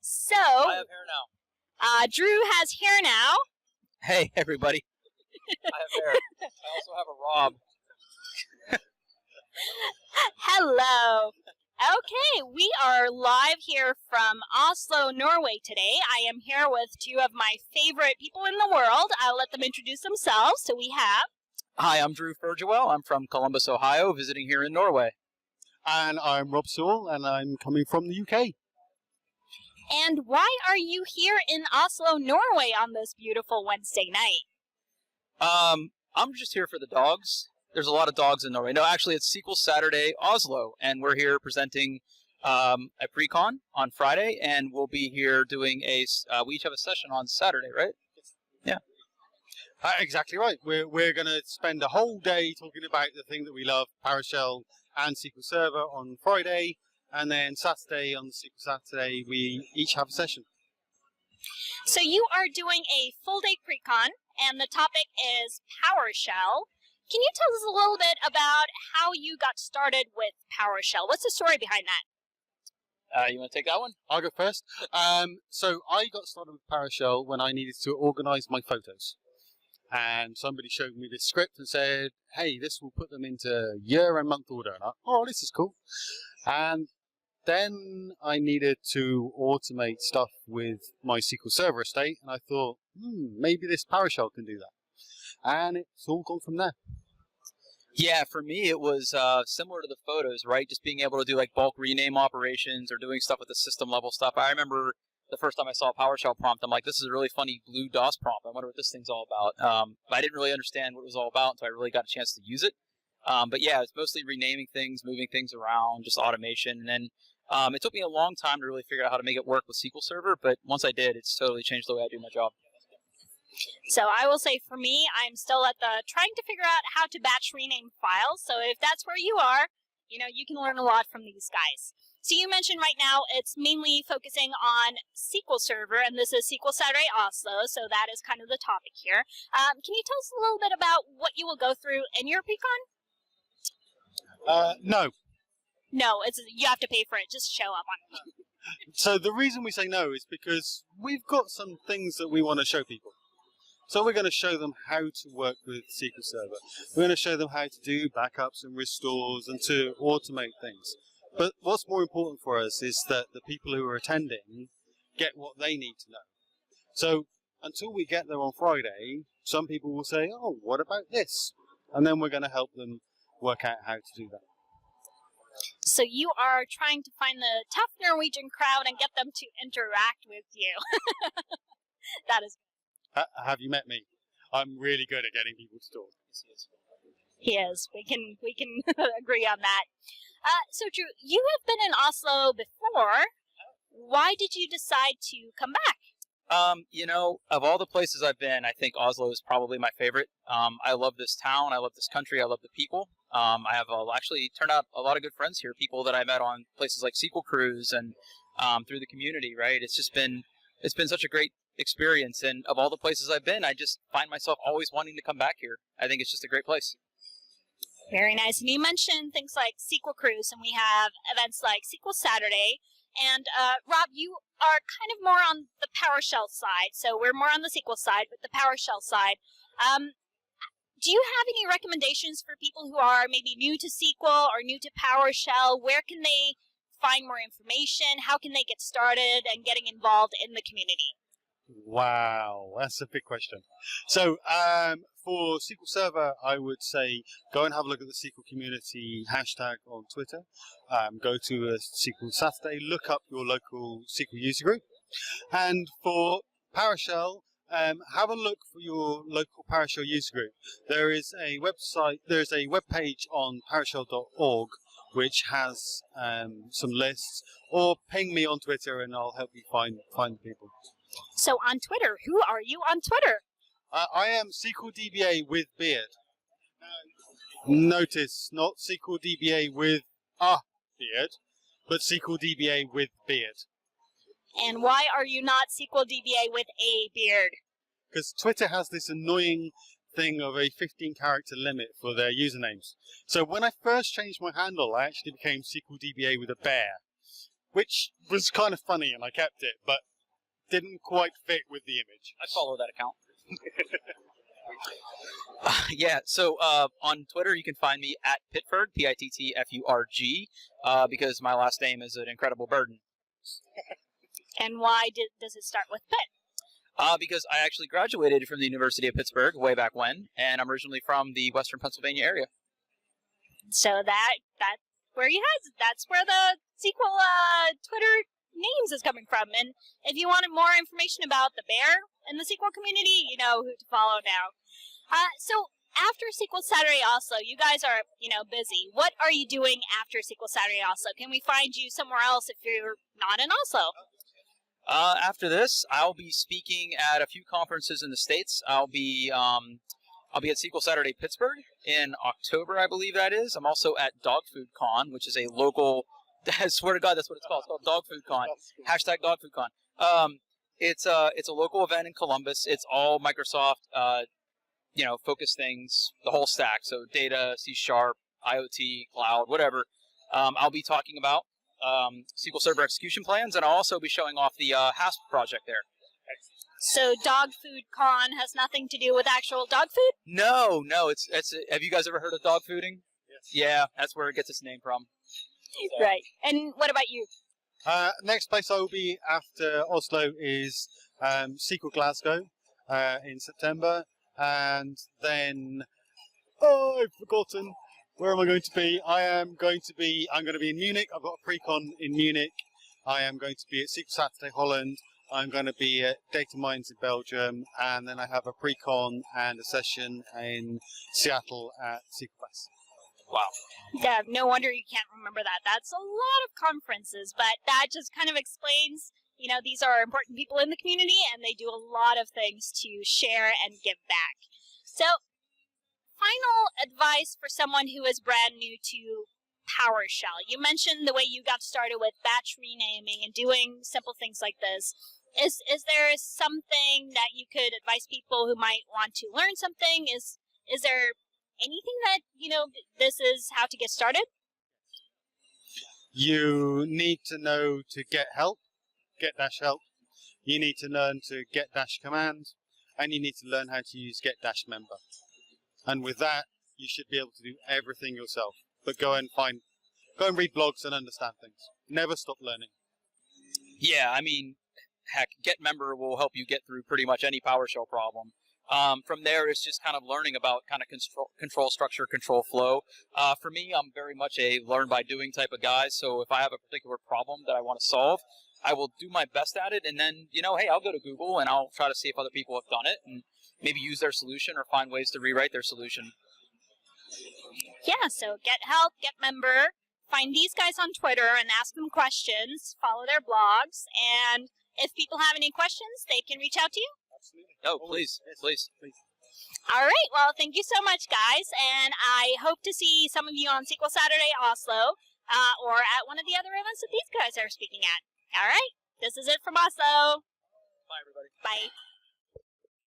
So, I have hair now. Drew has hair now. Hey, everybody. I have hair. I also have a Rob. Hello. Okay, we are live here from Oslo, Norway today. I am here with two of my favorite people in the world. I'll let them introduce themselves. So we have... Hi, I'm Drew Furgiuele. I'm from Columbus, Ohio, visiting here in Norway. And I'm Rob Sewell, and I'm coming from the UK. And why are you here in Oslo, Norway on this beautiful Wednesday night? I'm just here for the dogs. There's a lot of dogs in Norway. No, actually, it's SQLSaturday Oslo, and we're here presenting a pre-con on Friday, and we'll be here doing we each have a session on Saturday, right? Yeah. Exactly right. We're going to spend a whole day talking about the thing that we love, PowerShell and SQL Server on Friday, and then Saturday on SQL Saturday we each have a session. So you are doing a full-day pre-con, and the topic is PowerShell. Can you tell us a little bit about how you got started with PowerShell? What's the story behind that? You want to take that one? I'll go first. So I got started with PowerShell when I needed to organize my photos. And somebody showed me this script and said, hey, this will put them into year and month order. And I, oh, this is cool. And then I needed to automate stuff with my SQL Server estate. And I thought, maybe this PowerShell can do that. And it's all gone from there. Yeah, for me it was similar to the photos, right? Just being able to do like bulk rename operations or doing stuff with the system level stuff. I remember the first time I saw a PowerShell prompt, I'm like, this is a really funny blue DOS prompt. I wonder what this thing's all about. I didn't really understand what it was all about until I really got a chance to use it. But yeah, it's mostly renaming things, moving things around, just automation. And then it took me a long time to really figure out how to make it work with SQL Server, but once I did, it's totally changed the way I do my job. So I will say for me, I'm still at the trying to figure out how to batch rename files. So if that's where you are, you can learn a lot from these guys. So you mentioned right now it's mainly focusing on SQL Server, and this is SQLSaturday Oslo, so that is kind of the topic here. Can you tell us a little bit about what you will go through in your pre-con? No. No, you have to pay for it. Just show up on it. So the reason we say no is because we've got some things that we want to show people. So we're going to show them how to work with SQL Server. We're going to show them how to do backups and restores and to automate things. But what's more important for us is that the people who are attending get what they need to know. So until we get there on Friday, some people will say, oh, what about this? And then we're going to help them work out how to do that. So you are trying to find the tough Norwegian crowd and get them to interact with you. That is good. Have you met me? I'm really good at getting people to talk. He is. We can agree on that. So Drew, you have been in Oslo before. Why did you decide to come back? Of all the places I've been, I think Oslo is probably my favorite. I love this town. I love this country. I love the people. I have actually turned out a lot of good friends here, people that I met on places like SQL Cruise and through the community, right? It's been such a great experience. And of all the places I've been, I just find myself always wanting to come back here. I think it's just a great place. Very nice. And you mentioned things like SQL Cruise, and we have events like SQL Saturday. And Rob, you are kind of more on the PowerShell side. So we're more on the SQL side, but the PowerShell side. Do you have any recommendations for people who are maybe new to SQL or new to PowerShell? Where can they find more information? How can they get started and getting involved in the community? Wow, that's a big question. So for SQL Server, I would say go and have a look at the SQL community hashtag on Twitter. Go to a SQL Saturday, look up your local SQL user group. And for PowerShell, have a look for your local PowerShell user group. There is a website, there's a web page on PowerShell.org which has some lists, or ping me on Twitter and I'll help you find people. So on Twitter, who are you on Twitter? I am SQLDBA with beard. Notice, not SQLDBA with a beard, but SQLDBA with beard. And why are you not SQLDBA with a beard? Because Twitter has this annoying thing of a 15-character limit for their usernames. So when I first changed my handle, I actually became SQLDBA with a bear. which was kind of funny, and I kept it, but didn't quite fit with the image. I follow that account. Yeah, so on Twitter you can find me at Pitfurg, Pittfurg, because my last name is an incredible burden. And why does it start with Pitt? Because I actually graduated from the University of Pittsburgh way back when, and I'm originally from the Western Pennsylvania area. So that's where you had. That's where the SQL Twitter names is coming from. And if you wanted more information about the bear in the SQL community, you know who to follow now. So after SQL Saturday Oslo, you guys are busy. What are you doing after SQL Saturday Oslo? Can we find you somewhere else if you're not in Oslo? After this, I'll be speaking at a few conferences in the States. I'll be at SQL Saturday Pittsburgh in October, I believe that is. I'm also at Dog Food Con, which is a local. I swear to God, that's what it's called. It's called Dog Food Con. Hashtag Dog Food Con. It's a local event in Columbus. It's all Microsoft, focused things, the whole stack. So data, C#, IoT, cloud, whatever. I'll be talking about SQL Server execution plans, and I'll also be showing off the HASP project there. So Dog Food Con has nothing to do with actual dog food? No. It's. Have you guys ever heard of dog fooding? Yes. Yeah, that's where it gets its name from. So. Right. And what about you? Next place I will be after Oslo is SQL Glasgow in September, and then I've forgotten. Where am I going to be? I'm going to be in Munich. I've got a pre-con in Munich. I am going to be at SQLSaturday Holland. I'm going to be at Data Mines in Belgium, and then I have a pre-con and a session in Seattle at SQLS. Wow. Yeah, no wonder you can't remember that. That's a lot of conferences, but that just kind of explains, these are important people in the community, and they do a lot of things to share and give back. So, final advice for someone who is brand new to PowerShell. You mentioned the way you got started with batch renaming and doing simple things like this. Is there something that you could advise people who might want to learn something? Is there anything that, this is how to get started? You need to know to get help, get dash help. You need to learn to get dash command, and you need to learn how to use get dash member. And with that, you should be able to do everything yourself. But go and read blogs and understand things. Never stop learning. Yeah, I mean, heck, get member will help you get through pretty much any PowerShell problem. From there, it's just kind of learning about kind of control structure, control flow. For me, I'm very much a learn by doing type of guy. So if I have a particular problem that I want to solve, I will do my best at it. And then, hey, I'll go to Google and I'll try to see if other people have done it and maybe use their solution or find ways to rewrite their solution. Yeah, so get help, get member, find these guys on Twitter and ask them questions, follow their blogs, and if people have any questions, they can reach out to you. Absolutely. Oh, please. All right, well, thank you so much, guys, and I hope to see some of you on SQL Saturday Oslo or at one of the other events that these guys are speaking at. All right, this is it from Oslo. Bye, everybody. Bye.